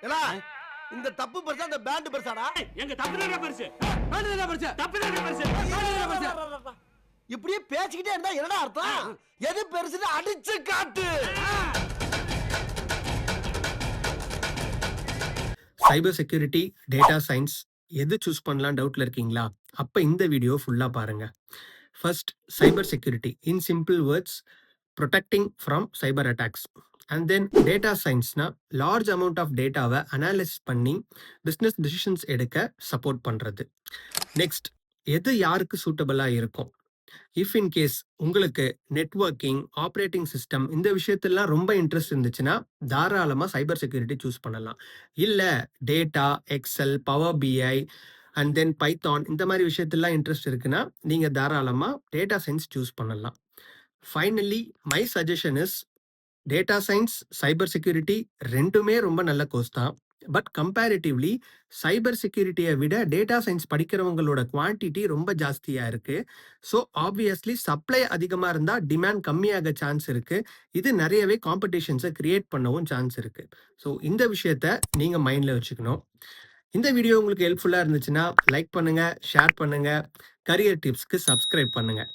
ஏலா இந்த தப்பு பெருசா அந்த பேண்ட் பெருசாடா? எங்க தப்பு தானே பெருசு. பேண்ட் தானே பெருசு. தப்பு தானே பெருசு. இப்படியே பேசிக்கிட்டே இருந்தா என்னடா அர்த்தம்? எது பெருசுன்னு அடிச்சு காட்டு. சைபர் செக்யூரிட்டி, டேட்டா சயின்ஸ் எது சூஸ் பண்ணலாம் டவுட்ல இருக்கீங்களா? அப்ப இந்த வீடியோ ஃபுல்லா பாருங்க. First, cyber security in simple words protecting from cyber attacks. And then data சயின்ஸ்னா லார்ஜ் அமௌண்ட் ஆஃப் டேட்டாவை அனாலிஸ் பண்ணி பிஸ்னஸ் டிசிஷன்ஸ் எடுக்க சப்போர்ட் பண்ணுறது. நெக்ஸ்ட், எது யாருக்கு சூட்டபிளாக இருக்கும்? இஃப் இன் கேஸ் உங்களுக்கு நெட்வொர்க்கிங், ஆப்ரேட்டிங் சிஸ்டம் இந்த விஷயத்தெல்லாம் ரொம்ப இன்ட்ரெஸ்ட் இருந்துச்சுன்னா தாராளமாக சைபர் செக்யூரிட்டி சூஸ் பண்ணலாம். இல்லை data, Excel, power BI and then Python இந்த மாதிரி விஷயத்தெல்லாம் இன்ட்ரெஸ்ட் இருக்குன்னா நீங்கள் தாராளமாக டேட்டா சயின்ஸ் சூஸ் பண்ணலாம். Finally my suggestion is data science, cyber security ரெண்டுமே ரொம்ப நல்ல கோர்ஸ் தான். பட் கம்பேரிட்டிவ்லி சைபர் செக்யூரிட்டியை விட டேட்டா சயின்ஸ் படிக்கிறவங்களோட குவான்டிட்டி ரொம்ப ஜாஸ்தியாக இருக்குது. ஸோ ஆப்வியஸ்லி சப்ளை அதிகமாக இருந்தால் டிமாண்ட் கம்மியாக சான்ஸ் இருக்குது. இது நிறையவே காம்படிஷன்ஸை கிரியேட் பண்ணவும் சான்ஸ் இருக்குது. ஸோ இந்த விஷயத்த நீங்கள் மைண்டில் வச்சுக்கணும். இந்த வீடியோ உங்களுக்கு ஹெல்ப்ஃபுல்லாக இருந்துச்சுன்னா லைக் பண்ணுங்கள், ஷேர் பண்ணுங்கள், கரியர் டிப்ஸ்க்கு சப்ஸ்கிரைப் பண்ணுங்கள்.